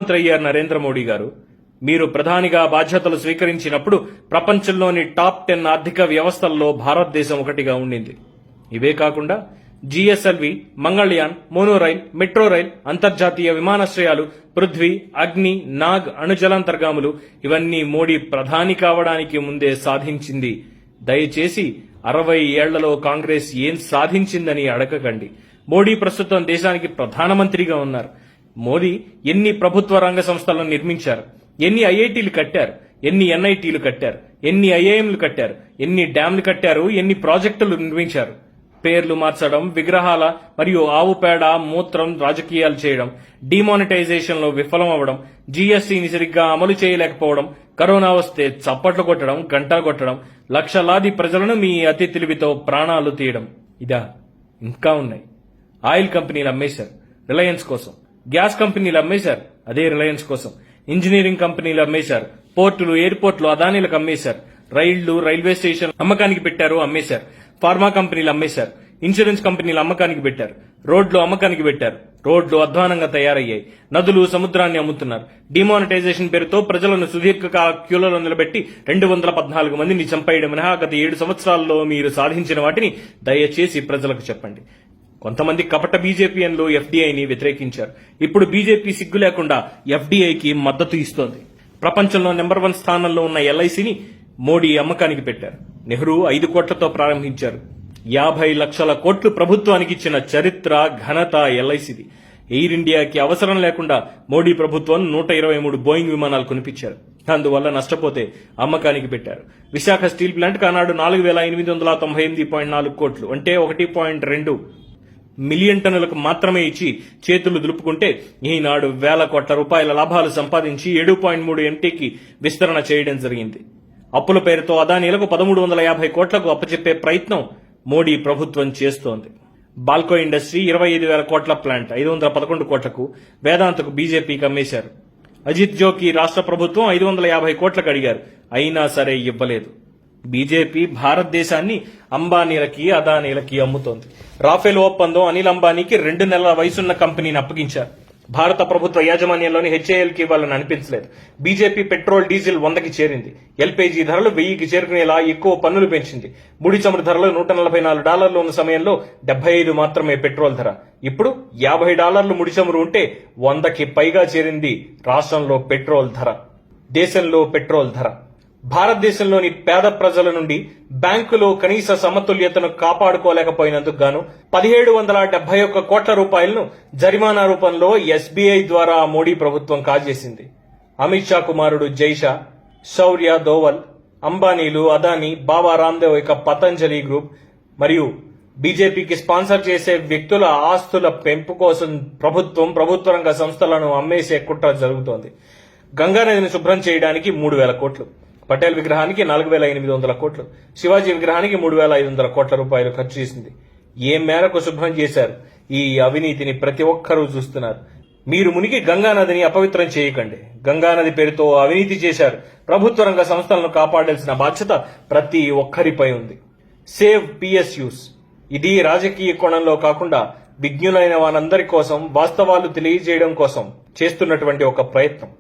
మంత్రి అయ్యారు నరేంద్ర మోడీ గారు. మీరు ప్రధానిగా బాధ్యతలు స్వీకరించినప్పుడు ప్రపంచంలోని టాప్ 10 ఆర్థిక వ్యవస్థల్లో భారతదేశం ఒకటిగా ఉండింది. ఇవే కాకుండా GSLV, Mangalyaan, monorail, metro rail, అంతర్జాతీయ విమానాశ్రయాలు, పృథ్వీ, అగ్ని, నాగ్ అణుజలాంతర్గాములు ఇవన్నీ మోడీ ప్రధాని కావడానికి ముందే సాధించింది. దయచేసి 60 ఏళ్లలో కాంగ్రెస్ ఏం సాధించిందని అడగకండి. మోడీ ప్రస్తుతం దేశానికి ప్రధానమంత్రిగా ఉన్నారు. మోదీ ఎన్ని ప్రభుత్వ రంగ సంస్థలను నిర్మించారు, ఎన్ని ఐఐటీలు కట్టారు, ఎన్ని ఎన్ఐటీలు కట్టారు, ఎన్ని ఐఐఎంలు కట్టారు, ఎన్ని డ్యాంలు కట్టారు, ఎన్ని ప్రాజెక్టులు నిర్మించారు. పేర్లు మార్చడం, విగ్రహాల మరియు ఆవు పేడ, మూత్రం రాజకీయాలు చేయడం, డిమానిటైజేషన్ లో విఫలం అవ్వడం, జీఎస్టీని సరిగ్గా అమలు చేయలేకపోవడం, కరోనా వస్తే చప్పట్లు కొట్టడం, గంటా కొట్టడం, లక్షలాది ప్రజలను మీ అతి తెలివితో ప్రాణాలు తీయడం. ఇదా? ఇంకా ఉన్నాయి. ఆయిల్ కంపెనీలు అమ్మేశారు రిలయన్స్ కోసం, గ్యాస్ కంపెనీలు అమ్మేశారు అదే రిలయన్స్ కోసం, ఇంజనీరింగ్ కంపెనీలు అమ్మేశారు, పోర్టులు, ఎయిర్పోర్టులు అదానీలకు అమ్మేశారు, రైళ్లు, రైల్వే స్టేషన్ అమ్మకానికి పెట్టారు, అమ్మేశారు, ఫార్మా కంపెనీలు అమ్మేశారు, ఇన్సూరెన్స్ కంపెనీలు అమ్మకానికి పెట్టారు, రోడ్లు అమ్మకానికి పెట్టారు, రోడ్లు అధ్వానంగా తయారయ్యాయి, నదులు, సముద్రాన్ని అమ్ముతున్నారు. డిమానిటైజేషన్ పేరుతో ప్రజలను సుదీర్ఘకాల క్యూలలో నిలబెట్టి 214 మందిని చంపేయడం మినహా గత 7 సంవత్సరాల్లో మీరు సాధించిన వాటిని దయచేసి ప్రజలకు చెప్పండి. కొంతమంది కపట బీజేపీఎన్లు ఎఫ్డీఐని వ్యతిరేకించారు. ఇప్పుడు బీజేపీ సిగ్గు లేకుండా ఎఫ్డీఐకి మద్దతు ఇస్తోంది. ప్రపంచంలో నెంబర్ 1 స్థానంలో ఉన్న ఎల్ఐసిని మోడీ అమ్మకానికి పెట్టారు. నెహ్రూ 5 కోట్లతో ప్రారంభించారు. 50 లక్షల కోట్లు ప్రభుత్వానికి ఇచ్చిన చరిత్ర, ఘనత ఎల్ఐసిది. ఎయిర్ ఇండియాకి అవసరం లేకుండా మోడీ ప్రభుత్వం 123 బోయింగ్ విమానాలు కొనిపించారు. అందువల్ల నష్టపోతే అమ్మకానికి పెట్టారు. విశాఖ స్టీల్ ప్లాంట్ ఆనాడు 4,898.4 కోట్లు అంటే 1.2 మిలియన్ టన్నులకు మాత్రమే ఇచ్చి చేతులు దులుపుకుంటే ఈనాడు వేల కోట్ల రూపాయల లాభాలు సంపాదించి 7.3 ఎంటీకి విస్తరణ చేయడం జరిగింది. అప్పుల పేరుతో అదానీలకు 1350 కోట్లకు అప్పచెప్పే ప్రయత్నం మోడీ ప్రభుత్వం చేస్తోంది. బాల్కో ఇండస్ట్రీ 25,000 కోట్ల ప్లాంట్ 511 కోట్లకు వేదాంతకు బీజేపీకి అమ్మేశారు. అజిత్ జోకి రాష్ట్ర ప్రభుత్వం 550 కోట్లకు అడిగారు, అయినా సరే ఇవ్వలేదు. బీజేపీ భారతదేశాన్ని అంబానీలకి, అదానీలకి అమ్ముతోంది. రాఫెల్ ఒప్పందం అనిల్ అంబానీకి 2 నెలల వయసున్న కంపెనీని అప్పగించారు. భారత ప్రభుత్వ యాజమాన్యంలోని హెచ్ఏఎల్కి వాళ్ళని అనిపించలేదు. బీజేపీ పెట్రోల్, డీజిల్ 100కి చేరింది. ఎల్పీజీ ధరలు 1000కి చేరుకునేలా ఎక్కువ పన్నులు పెంచింది. ముడి చమురు ధరలు $144 ఉన్న సమయంలో 75 మాత్రమే పెట్రోల్ ధర. ఇప్పుడు $50 ముడి చమురు ఉంటే 100కి పైగా చేరింది రాష్ట్రంలో పెట్రోల్ ధర. దేశంలో పెట్రోల్ ధర భారతదేశంలోని పేద ప్రజల నుండి బ్యాంకులో కనీస సమతుల్యతను కాపాడుకోలేకపోయినందుకు గాను 1771 కోట్ల రూపాయలను జరిమానా రూపంలో ఎస్బీఐ ద్వారా మోడీ ప్రభుత్వం కాజేసింది. అమిత్ షా కుమారుడు జైషా, శౌర్య దోవల్, అంబానీలు, అదానీ, బాబా రామ్దేవ్ ఇక పతంజలి గ్రూప్ మరియు బీజేపీకి స్పాన్సర్ చేసే వ్యక్తుల ఆస్తుల పెంపు కోసం ప్రభుత్వ రంగ సంస్థలను అమ్మేసే కుట్ర జరుగుతోంది. గంగానదిని శుభ్రం చేయడానికి 3,000 కోట్లు, పటేల్ విగ్రహానికి 4,800 కోట్లు, శివాజీ విగ్రహానికి 3,500 కోట్ల రూపాయలు ఖర్చు చేసింది. ఏ మేరకు శుభ్రం చేశారు? ఈ అవినీతిని ప్రతి ఒక్కరూ చూస్తున్నారు. మీరు మునిగి గంగానదిని అపవిత్రం చేయకండి. గంగానది పేరుతో అవినీతి చేశారు. ప్రభుత్వ రంగ సంస్థలను కాపాడాల్సిన బాధ్యత ప్రతి ఒక్కరిపై ఉంది. Save PSUs. ఇది రాజకీయ కోణంలో కాకుండా విజ్ఞులైన వారందరి కోసం, వాస్తవాలు తెలియజేయడం కోసం చేస్తున్నటువంటి ఒక ప్రయత్నం.